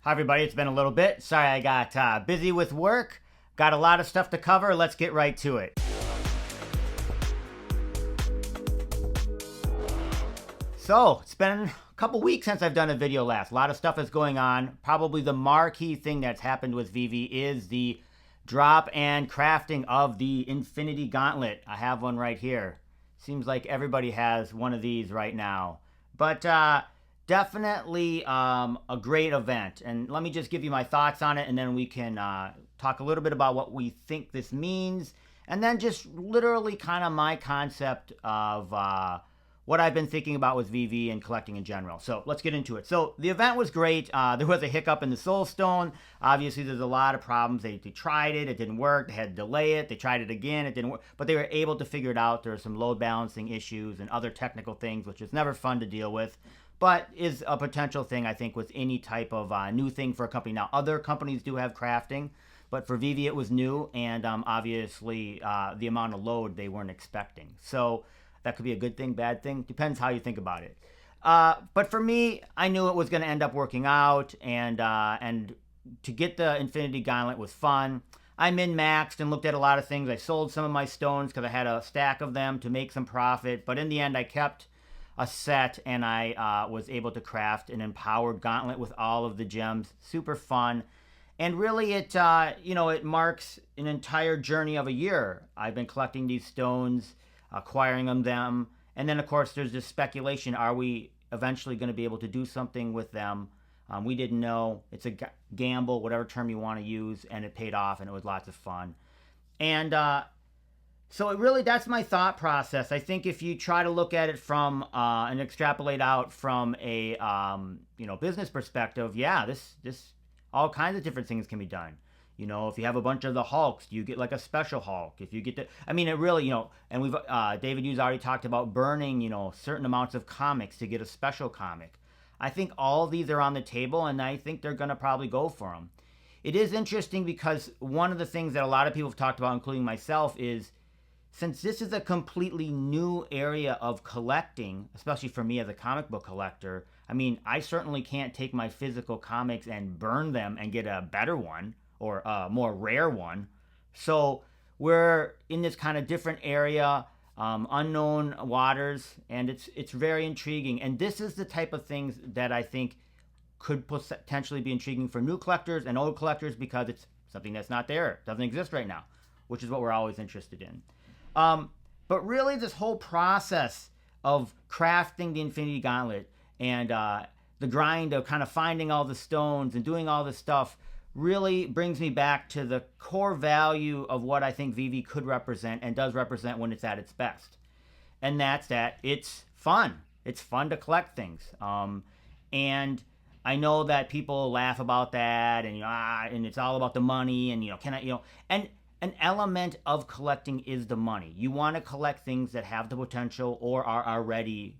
Hi, everybody. It's been a little bit. Sorry I got busy with work. Got a lot of stuff to cover. Let's get right to it. So, it's been a couple weeks since I've done a video last. A lot of stuff is going on. Probably the marquee thing that's happened with VEEVEE is the drop and crafting of the Infinity Gauntlet. I have one right here. Seems like everybody has one of these right now. But definitely a great event. And let me just give you my thoughts on it, and then we can talk a little bit about what we think this means, and then just literally kind of my concept of what I've been thinking about with VEEVEE and collecting in general. So let's get into it. So the event was great. There was a hiccup in the Soul Stone. Obviously, there's a lot of problems. They tried it. It didn't work. They had to delay it. They tried it again. It didn't work. But they were able to figure it out. There were some load balancing issues and other technical things, which is never fun to deal with, but is a potential thing, I think, with any type of new thing for a company. Now, other companies do have crafting, but for VEEVEE, it was new, and obviously the amount of load they weren't expecting. So that could be a good thing, bad thing. Depends how you think about it. But for me, I knew it was going to end up working out, and to get the Infinity Gauntlet was fun. I min-maxed and looked at a lot of things. I sold some of my stones because I had a stack of them to make some profit. But in the end, I kept a set, and I was able to craft an empowered gauntlet with all of the gems. Super fun. And really, it it marks an entire journey of a year. I've been collecting these stones, acquiring them, and then of course there's this speculation: are we eventually going to be able to do something with them? We didn't know. It's a gamble, whatever term you want to use, and it paid off, and it was lots of fun. And so it really, that's my thought process. I think if you try to look at it from and extrapolate out from a business perspective, yeah, this all kinds of different things can be done. If you have a bunch of the Hulks, you get like a special Hulk. If you get it really, and we've David Hughes already talked about burning, certain amounts of comics to get a special comic. I think all of these are on the table, and I think they're gonna probably go for them. It is interesting because one of the things that a lot of people have talked about, including myself, is since this is a completely new area of collecting, especially for me as a comic book collector, I certainly can't take my physical comics and burn them and get a better one or a more rare one. So we're in this kind of different area, unknown waters, and it's very intriguing. And this is the type of things that I think could potentially be intriguing for new collectors and old collectors because it's something that's not there, doesn't exist right now, which is what we're always interested in. But really, this whole process of crafting the Infinity Gauntlet and the grind of kind of finding all the stones and doing all this stuff really brings me back to the core value of what I think VEEVEE could represent and does represent when it's at its best. And that's that it's fun. It's fun to collect things. And I know that people laugh about that and, and it's all about the money and, and an element of collecting is the money. You want to collect things that have the potential or are already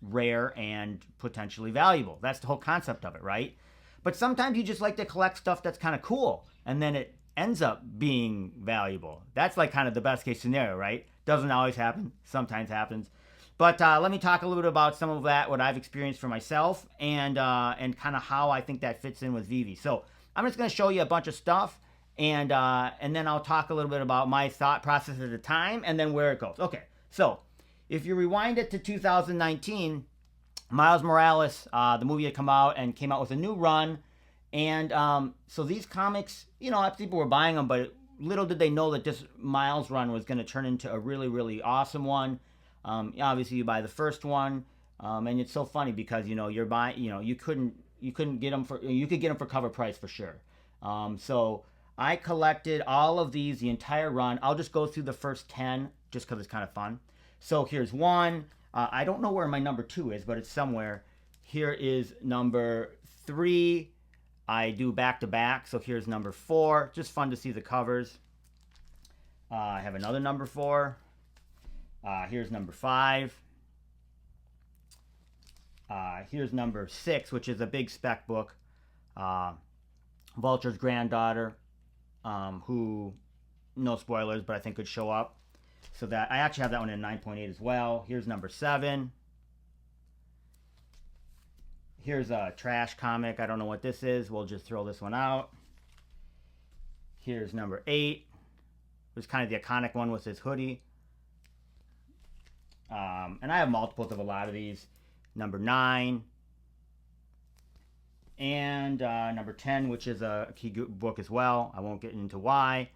rare and potentially valuable. That's the whole concept of it, right? But sometimes you just like to collect stuff that's kind of cool, and then it ends up being valuable. That's like kind of the best case scenario, right? Doesn't always happen. Sometimes happens. But let me talk a little bit about some of that, what I've experienced for myself, and kind of how I think that fits in with VEEVEE. So I'm just going to show you a bunch of stuff, and then I'll talk a little bit about my thought process at the time, and then where it goes. Okay, so if you rewind it to 2019, Miles Morales, the movie had come out with a new run. And so these comics, people were buying them, but little did they know that this Miles run was going to turn into a really, really awesome one. Obviously, you buy the first one, and it's so funny because, you're buying, you couldn't get them you could get them for cover price for sure. So I collected all of these, the entire run. I'll just go through the first 10 just because it's kind of fun. So here's one. I don't know where my number 2 is, but it's somewhere. Here is number 3. I do back to back. So here's number 4. Just fun to see the covers. I have another number 4. Here's number 5. Here's number 6, which is a big spec book. Vulture's granddaughter, who, no spoilers, but I think could show up. So that I actually have that one in 9.8 as well. Here's number 7. Here's a trash comic. I don't know what this is. We'll just throw this one out. Here's number 8. It was kind of the iconic one with his hoodie. And I have multiples of a lot of these. Number 9. And number 10, which is a key book as well. I won't get into why.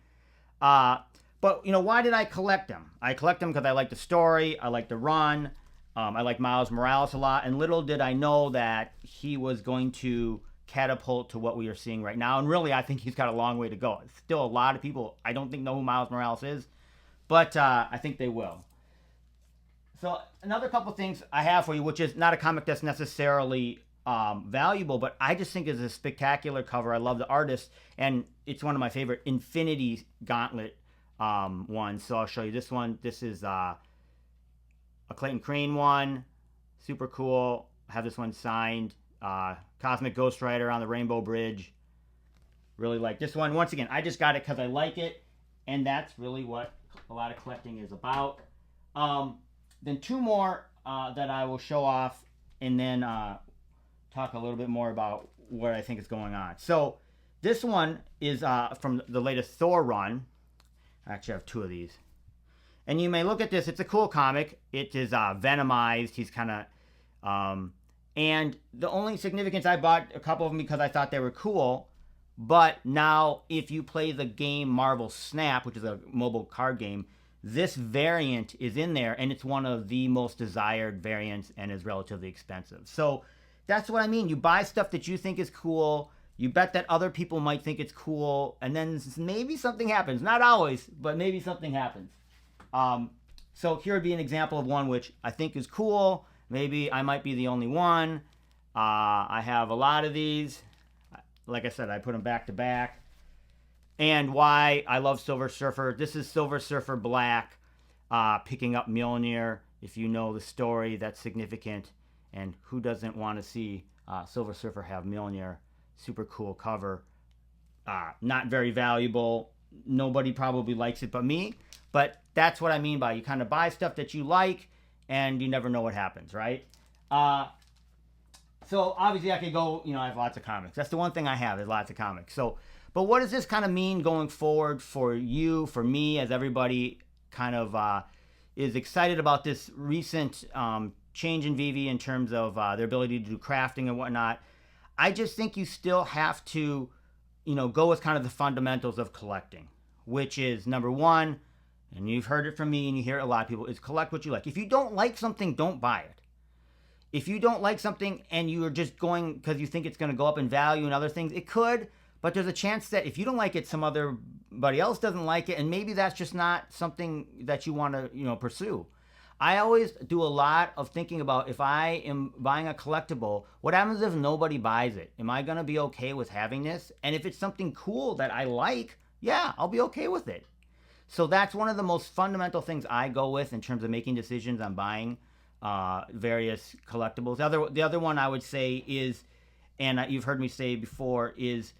But, you know, why did I collect them? I collect them because I like the story. I like the run. I like Miles Morales a lot. And little did I know that he was going to catapult to what we are seeing right now. And really, I think he's got a long way to go. Still a lot of people, I don't think, know who Miles Morales is. But I think they will. So another couple things I have for you, which is not a comic that's necessarily valuable, but I just think is a spectacular cover. I love the artist. And it's one of my favorite Infinity Gauntlet ones. So I'll show you this one. This is a Clayton Crane one. Super cool. I have this one signed. Cosmic Ghost Rider on the Rainbow Bridge. Really like this one. Once again, I just got it because I like it. And that's really what a lot of collecting is about. Then 2 more that I will show off. And then talk a little bit more about what I think is going on. So this one is from the latest Thor run. I actually have 2 of these. And you may look at this. It's a cool comic. It is Venomized. He's kind of... and the only significance, I bought a couple of them because I thought they were cool. But now, if you play the game Marvel Snap, which is a mobile card game, this variant is in there. And it's one of the most desired variants and is relatively expensive. So that's what I mean. You buy stuff that you think is cool. You bet that other people might think it's cool. And then maybe something happens. Not always, but maybe something happens. So here would be an example of one which I think is cool. Maybe I might be the only one. I have a lot of these. Like I said, I put them back to back. And why I love Silver Surfer. This is Silver Surfer Black picking up Mjolnir. If you know the story, that's significant. And who doesn't want to see Silver Surfer have Mjolnir? Super cool cover. Not very valuable. Nobody probably likes it but me. But that's what I mean by you kind of buy stuff that you like and you never know what happens, right? So obviously I could go, you know, I have lots of comics. That's the one thing I have is lots of comics. So, but what does this kind of mean going forward for you, for me, as everybody kind of is excited about this recent change in VEEVEE in terms of their ability to do crafting and whatnot? I just think you still have to, you know, go with kind of the fundamentals of collecting, which is number 1, and you've heard it from me and you hear it a lot of people, is collect what you like. If you don't like something, don't buy it. If you don't like something and you are just going because you think it's going to go up in value and other things, it could, but there's a chance that if you don't like it, somebody else doesn't like it, and maybe that's just not something that you want to, you know, pursue. I always do a lot of thinking about if I am buying a collectible, what happens if nobody buys it? Am I going to be okay with having this? And if it's something cool that I like, yeah, I'll be okay with it. So that's one of the most fundamental things I go with in terms of making decisions on buying various collectibles. The other one I would say is, and you've heard me say before, is,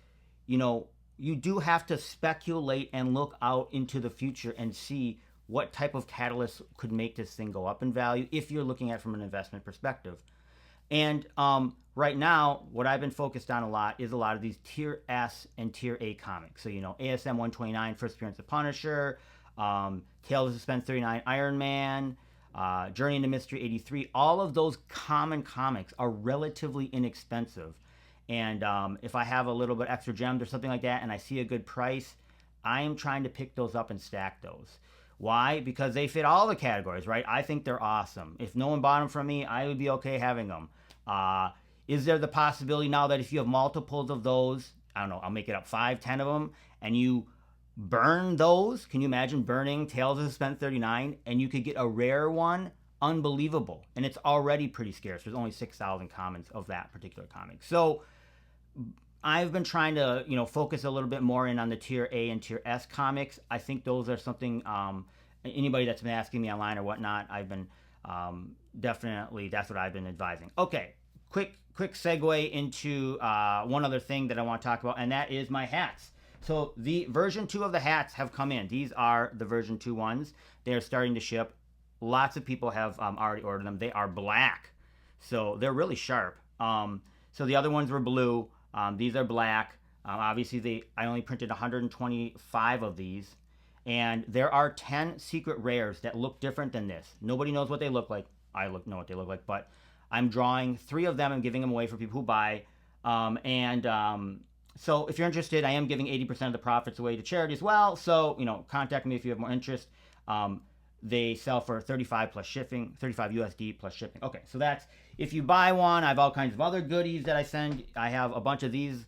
you know, you do have to speculate and look out into the future and see what type of catalyst could make this thing go up in value if you're looking at it from an investment perspective. And right now, what I've been focused on a lot is a lot of these Tier S and Tier A comics. So, you know, ASM 129, First Appearance of Punisher, Tales of Suspense 39, Iron Man, Journey into Mystery 83. All of those common comics are relatively inexpensive. And if I have a little bit extra gems or something like that and I see a good price, I am trying to pick those up and stack those. Why? Because they fit all the categories, right? I think they're awesome. If no one bought them from me, I would be okay having them. Is there the possibility now that if you have multiples of those, I don't know, I'll make it up 5, 10 of them, and you burn those? Can you imagine burning Tales of Suspense 39 and you could get a rare one? Unbelievable. And it's already pretty scarce. There's only 6,000 commons of that particular comic. So I've been trying to, you know, focus a little bit more in on the Tier A and Tier S comics. I think those are something, anybody that's been asking me online or whatnot, I've been definitely, that's what I've been advising. Okay, quick segue into one other thing that I want to talk about, and that is my hats. So the version 2 of the hats have come in. These are the version 2 ones. They're starting to ship. Lots of people have already ordered them. They are black, so they're really sharp. So the other ones were blue. These are black. Obviously, I only printed 125 of these. And there are 10 secret rares that look different than this. Nobody knows what they look like. I know what they look like, but I'm drawing 3 of them and giving them away for people who buy. So if you're interested, I am giving 80% of the profits away to charity as well. So, contact me if you have more interest. They sell for 35 plus shipping, 35 USD plus shipping. Okay, so that's, if you buy one, I have all kinds of other goodies that I send. I have a bunch of these,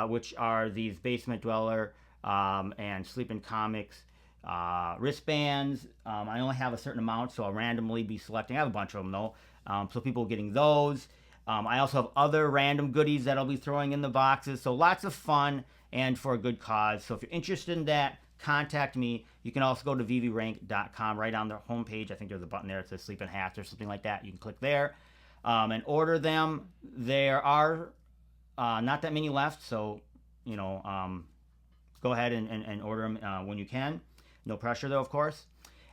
which are these Basement Dweller and Sleeping Comics wristbands. I only have a certain amount, so I'll randomly be selecting. I have a bunch of them though, so people getting those. I also have other random goodies that I'll be throwing in the boxes, so lots of fun and for a good cause. So if you're interested in that, contact me. You can also go to VEEVEerank.com. Right on the homepage, I think there's a button there that says Sleeping Hats or something like that. You can click there and order them. There are not that many left, so go ahead and order them when you can. No pressure though, of course.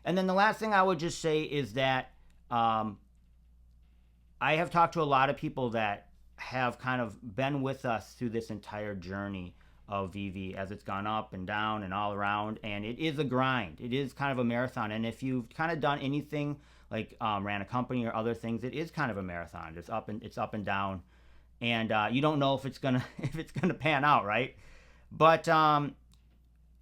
And then the last thing I would just say is that I have talked to a lot of people that have kind of been with us through this entire journey of VEEVEE as it's gone up and down and all around, and it is a grind. It is kind of a marathon, and if you've kind of done anything like ran a company or other things, it is kind of a marathon. It's up and down, and you don't know if it's gonna pan out, right? But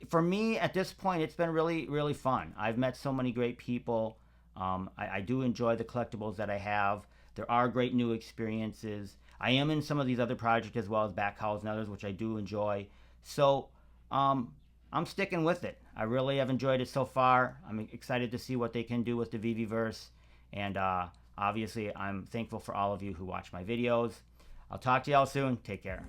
for me at this point, it's been really, really fun. I've met so many great people. I do enjoy the collectibles that I have. There are great new experiences. I am in some of these other projects as well as Backhouse and others, which I do enjoy. So I'm sticking with it. I really have enjoyed it so far. I'm excited to see what they can do with the VEEVEeverse. And obviously, I'm thankful for all of you who watch my videos. I'll talk to y'all soon. Take care.